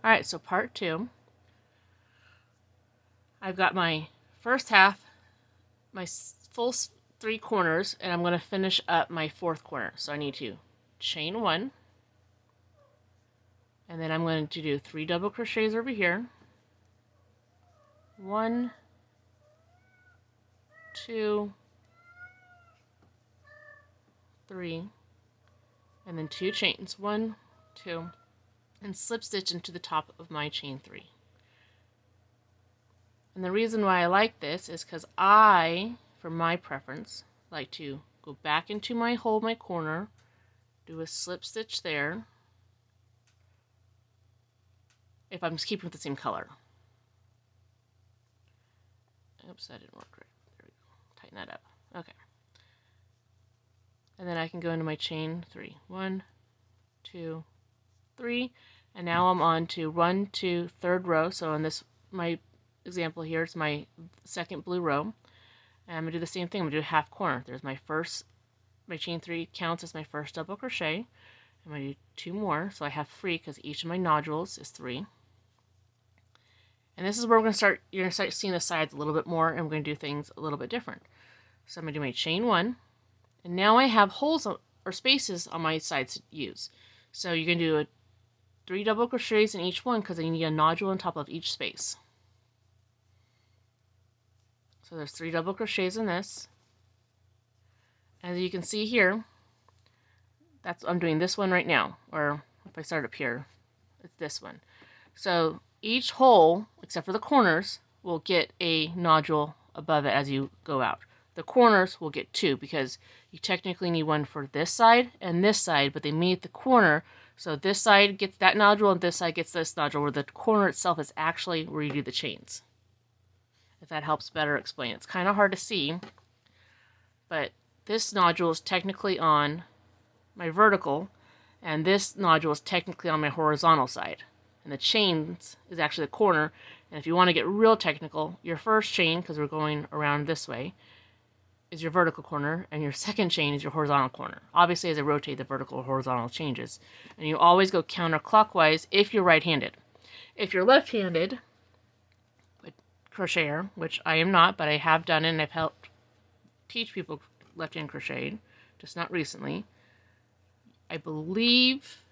Alright, so part 2. I've got my first half, my full 3 corners, and I'm going to finish up my 4th corner. So I need to chain 1, and then I'm going to do 3 double crochets over here. 1, 2, 3, and then 2 chains. 1, 2, and slip stitch into the top of my chain 3. And the reason why I like this is because I, for my preference, like to go back into my hole, my corner, do a slip stitch there, if I'm just keeping with the same color. Oops, that didn't work right. There we go. Tighten that up. Okay. And then I can go into my chain 3. 1, 2, 3. And now I'm on to 1, 2, 3rd row. So in this, my example here, it's my 2nd blue row. And I'm going to do the same thing. I'm going to do a half corner. There's my chain 3 counts as my first double crochet. I'm going to do 2 more. So I have 3 because each of my nodules is 3. And this is where we're going to start, you're going to start seeing the sides a little bit more, and we're going to do things a little bit different. So I'm going to do my chain 1, and now I have holes or spaces on my sides to use. So you're going to do 3 double crochets in each one because you need a nodule on top of each space. So there's 3 double crochets in this. As you can see here, I'm doing this one right now, or if I start up here, it's this one. So each hole, except for the corners, will get a nodule above it as you go out. The corners will get 2 because you technically need one for this side and this side, but they meet at the corner. So this side gets that nodule and this side gets this nodule, where the corner itself is actually where you do the chains. If that helps better explain. It's kind of hard to see, but this nodule is technically on my vertical, and this nodule is technically on my horizontal side. And the chains is actually the corner. And if you want to get real technical, your first chain, because we're going around this way, is your vertical corner, and your second chain is your horizontal corner. Obviously, as I rotate, the vertical or horizontal changes. And you always go counterclockwise if you're right-handed. If you're left-handed, crocheter, which I am not, but I have done it, and I've helped teach people left-hand crocheting, just not recently. I believe,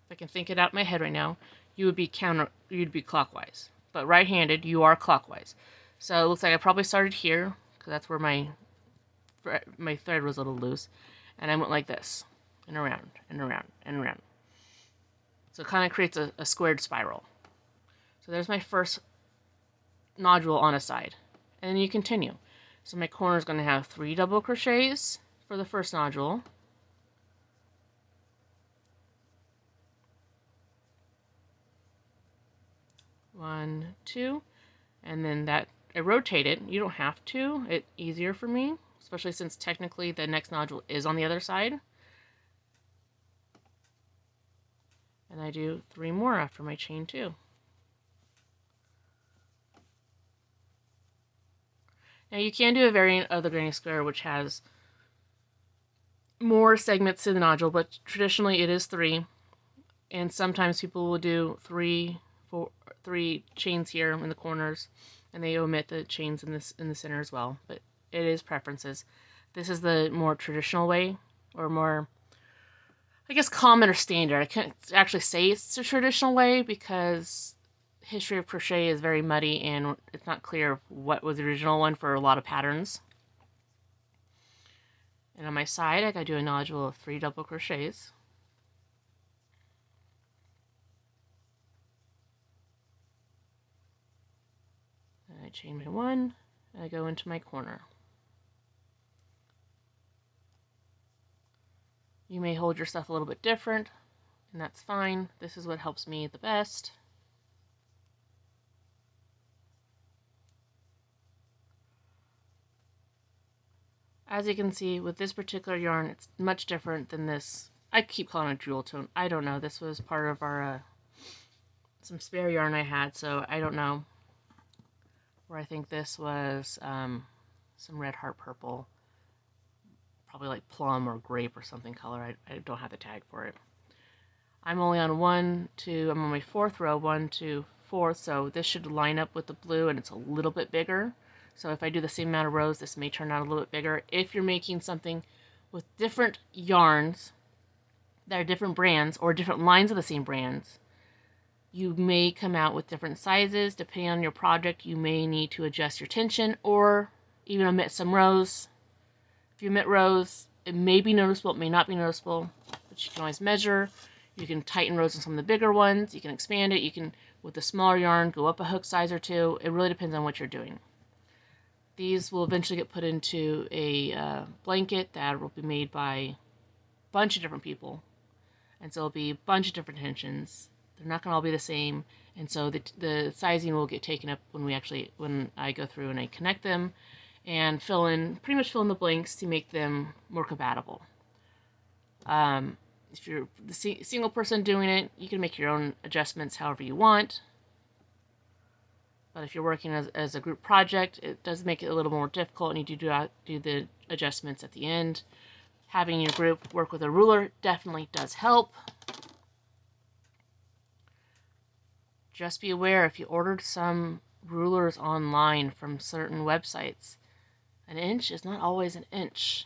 if I can think it out in my head right now, you'd be clockwise. But right-handed, you are clockwise. So it looks like I probably started here, because that's where my thread was a little loose, and I went like this, and around, and around, and around. So it kind of creates a squared spiral. So there's my first nodule on a side, and then you continue. So my corner is going to have 3 double crochets for the first nodule. 1, 2, and then that I rotate it. You don't have to. It's easier for me, especially since technically the next nodule is on the other side. And I do 3 more after my chain 2. Now you can do a variant of the granny square which has more segments to the nodule, but traditionally it is 3. And sometimes people will do 3 chains here in the corners, and they omit the chains in the center as well. But it is preferences. This is the more traditional way, or more, I guess, common or standard. I can't actually say it's the traditional way because history of crochet is very muddy and it's not clear what was the original one for a lot of patterns. And on my side, I gotta do a nodule of 3 double crochets. And I chain my 1, and I go into my corner. You may hold your stuff a little bit different, and that's fine. This is what helps me the best. As you can see, with this particular yarn, it's much different than this. I keep calling it jewel tone. I don't know. This was part of our some spare yarn I had, so I don't know. Where I think this was some red heart purple, probably like plum or grape or something color. I don't have the tag for it. I'm only on I'm on my 4th row, 1, 2, 4, so this should line up with the blue, and it's a little bit bigger. So if I do the same amount of rows, this may turn out a little bit bigger. If you're making something with different yarns that are different brands or different lines of the same brands, you may come out with different sizes. Depending on your project, you may need to adjust your tension or even omit some rows. If you omit rows, it may be noticeable, it may not be noticeable, but you can always measure. You can tighten rows on some of the bigger ones. You can expand it. You can, with the smaller yarn, go up a hook size or two. It really depends on what you're doing. These will eventually get put into a blanket that will be made by a bunch of different people. And so it'll be a bunch of different tensions. They're not going to all be the same. And so the sizing will get taken up when I go through and I connect them and pretty much fill in the blanks to make them more compatible. If you're the single person doing it, you can make your own adjustments however you want. But if you're working as a group project, it does make it a little more difficult, and you do the adjustments at the end. Having your group work with a ruler definitely does help. Just be aware, if you ordered some rulers online from certain websites, an inch is not always an inch.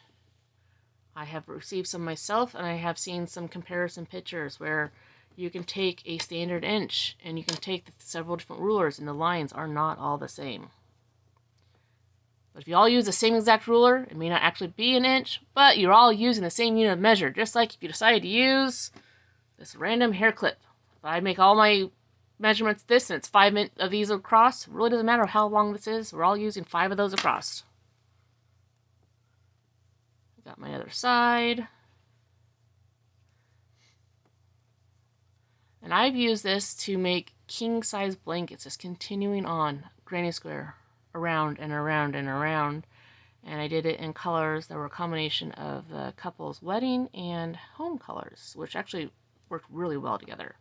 I have received some myself, and I have seen some comparison pictures where you can take a standard inch and you can take several different rulers and the lines are not all the same. But if you all use the same exact ruler, it may not actually be an inch, but you're all using the same unit of measure. Just like if you decide to use this random hair clip. If I make all my measurements this and it's 5 of these across, it really doesn't matter how long this is. We're all using 5 of those across. Got my other side. And I've used this to make king-size blankets, just continuing on granny square, around and around and around. And I did it in colors that were a combination of the couple's wedding and home colors, which actually worked really well together.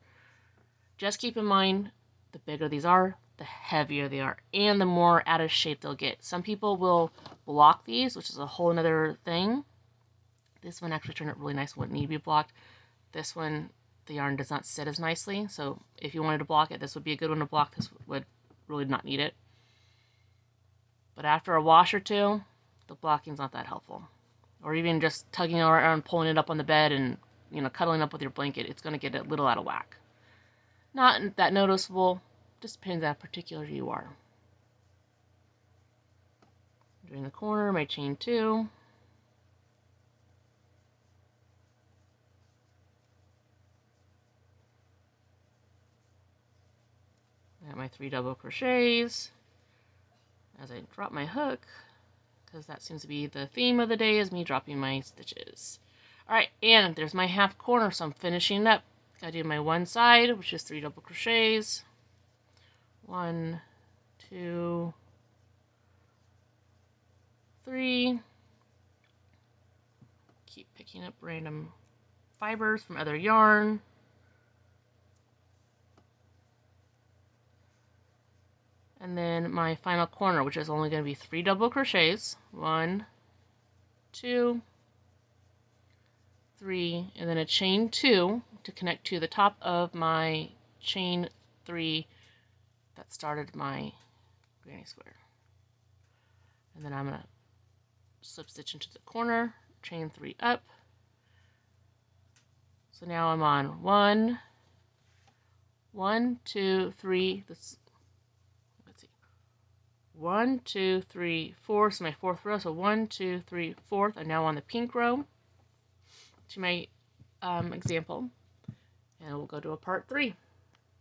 Just keep in mind, the bigger these are, the heavier they are, and the more out of shape they'll get. Some people will block these, which is a whole other thing. This one actually turned out really nice, wouldn't need to be blocked. This one, the yarn does not sit as nicely, so if you wanted to block it, this would be a good one to block. This would really not need it. But after a wash or two, the blocking's not that helpful. Or even just tugging around, pulling it up on the bed and, cuddling up with your blanket, it's going to get a little out of whack. Not that noticeable, just depends on how particular you are. Doing the corner, my chain 2. Got my 3 double crochets as I drop my hook, because that seems to be the theme of the day, is me dropping my stitches. Alright, and there's my half corner, so I'm finishing up. I do my one side, which is 3 double crochets. 1, 2, 3. Keep picking up random fibers from other yarn. And then my final corner, which is only going to be 3 double crochets. 1, 2, 3, and then a chain 2 to connect to the top of my chain 3 that started my granny square. And then I'm going to slip stitch into the corner, chain 3 up. So now I'm on 1, 2, 3. Let's see. 1, 2, 3, 4. So my 4th row. So 1, 2, 3, 4th. I'm now on the pink row to my example. And we'll go to a part 3.